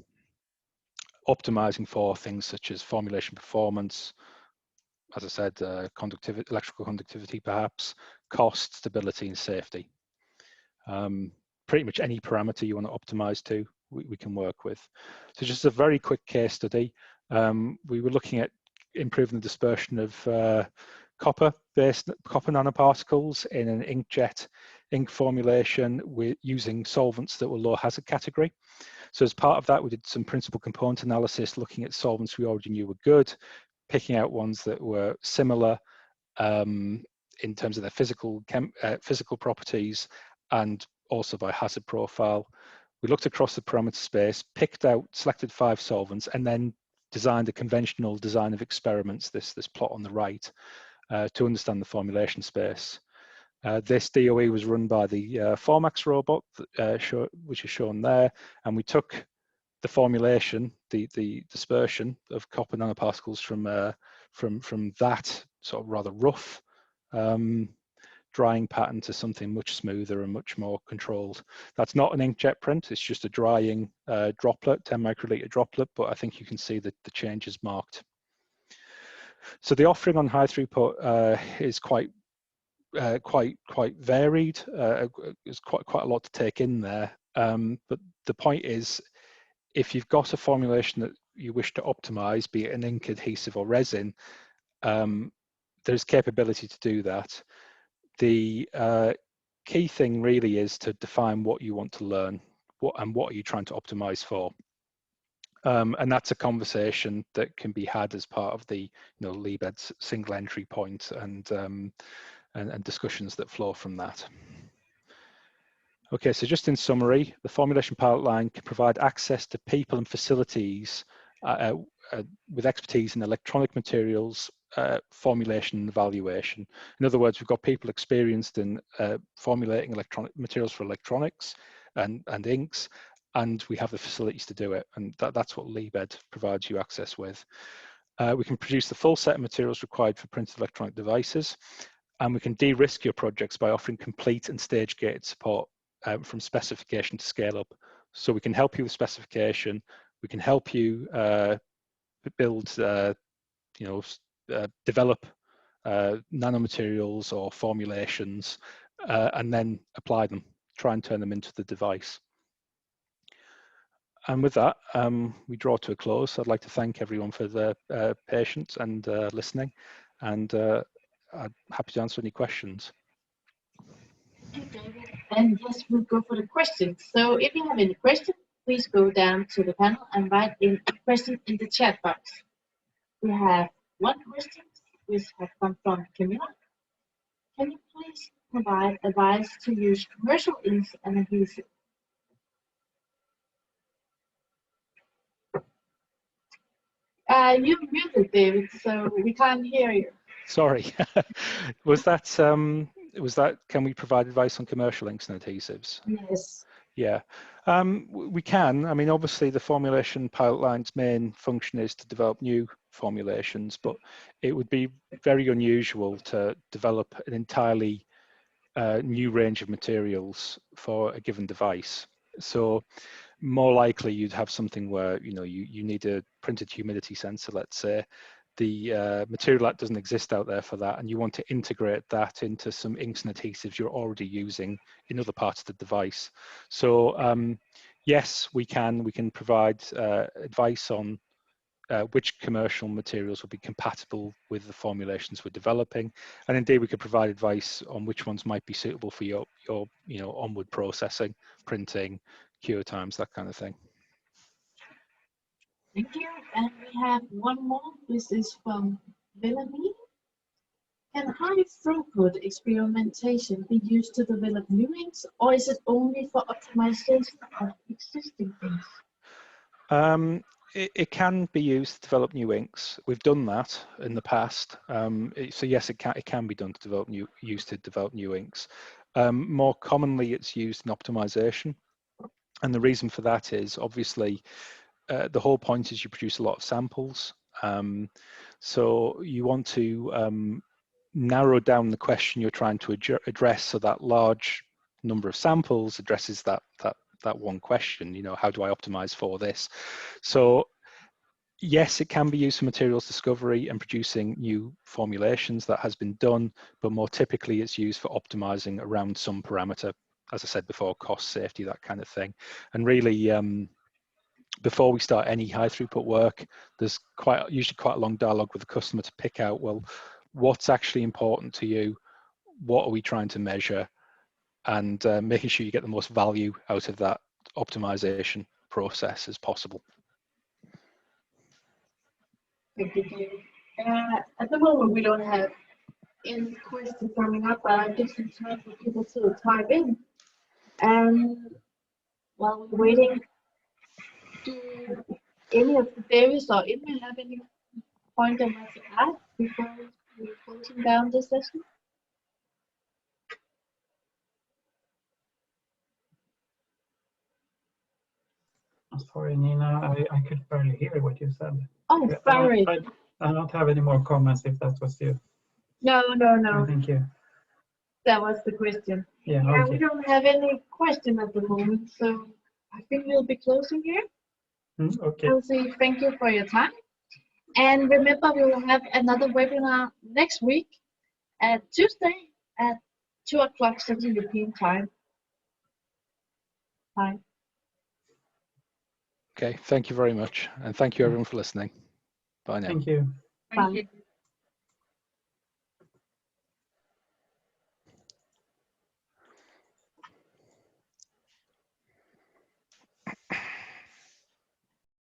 optimizing for things such as formulation performance, as I said, conductivity, electrical conductivity perhaps, cost, stability, and safety. Pretty much any parameter you want to optimize to, we can work with. So just a very quick case study. We were looking at improving the dispersion of copper-based copper nanoparticles in an inkjet ink formulation using solvents that were low hazard category. So as part of that, we did some principal component analysis, looking at solvents we already knew were good, picking out ones that were similar in terms of their physical properties and also by hazard profile. We looked across the parameter space, selected 5 solvents, and then designed a conventional design of experiments, this plot on the right, to understand the formulation space. This DOE was run by the Formax robot, which is shown there, and we took the formulation, the dispersion of copper nanoparticles from that sort of rather rough drying pattern to something much smoother and much more controlled. That's not an inkjet print, it's just a drying droplet, 10 microliter droplet, but I think you can see that the change is marked. So the offering on high throughput is quite varied. There's quite a lot to take in there. But the point is, if you've got a formulation that you wish to optimize, be it an ink, adhesive, or resin, there's capability to do that. The key thing really is to define what you want to learn, what are you trying to optimize for. And that's a conversation that can be had as part of the Liebherr's single entry point and discussions that flow from that. Okay, so just in summary, the Formulation Pilot Line can provide access to people and facilities with expertise in electronic materials, formulation and evaluation. In other words, we've got people experienced in formulating electronic materials for electronics and inks, and we have the facilities to do it, and that's what LibEd provides you access with. We can produce the full set of materials required for printed electronic devices, and we can de-risk your projects by offering complete and stage-gated support from specification to scale up. So we can help you with specification, we can help you build, develop nanomaterials or formulations, and then apply them, try and turn them into the device. And with that, we draw to a close. I'd like to thank everyone for their patience and listening, and I'm happy to answer any questions. Thank you, David. And yes, we'll go for the questions. So if you have any questions, please go down to the panel and write in a question in the chat box. We have one question which has come from Camilla. Can you please provide advice to use commercial inks and adhesive? You're muted, David, so we can't hear you. Sorry, was that can we provide advice on commercial inks and adhesives? Yes. Yeah, we can. I mean, obviously the Formulation Pilot Line's main function is to develop new formulations, but it would be very unusual to develop an entirely new range of materials for a given device. So more likely you'd have something where you need a printed humidity sensor, let's say. The material that doesn't exist out there for that, and you want to integrate that into some inks and adhesives you're already using in other parts of the device. So yes, we can provide advice on which commercial materials will be compatible with the formulations we're developing, and indeed we could provide advice on which ones might be suitable for your onward processing, printing, cure times, that kind of thing. Thank you. And we have one more. This is from Villamy. Can high throughput experimentation be used to develop new inks, or is it only for optimization of existing inks? It can be used to develop new inks. We've done that in the past. So yes, it can be done to develop new inks. More commonly, it's used in optimization, and the reason for that is obviously the whole point is you produce a lot of samples. So you want to narrow down the question you're trying to address, so that large number of samples addresses that one question. How do I optimize for this? So yes, it can be used for materials discovery and producing new formulations. That has been done, but more typically it's used for optimizing around some parameter, as I said before, cost, safety, that kind of thing. And really, before we start any high throughput work, there's usually quite a long dialogue with the customer to pick out, well, what's actually important to you, what are we trying to measure, and making sure you get the most value out of that optimization process as possible. Thank you, David. At the moment, we don't have any questions coming up, but I'll give some time for people to type in. And while we're waiting, do any of the Davis or Emil have any point they want to add before we're closing down this session? Sorry, Nina, I could barely hear what you said. Oh, sorry. I don't have any more comments if that was you. No. Thank you. That was the question. Yeah, Yeah, okay. we don't have any question at the moment, so I think we'll be closing here. Okay. I'll say thank you for your time. And remember, we will have another webinar next week at Tuesday at 2 o'clock Central European time. Bye. Okay, thank you very much. And thank you everyone for listening. Bye now. Thank you. Bye.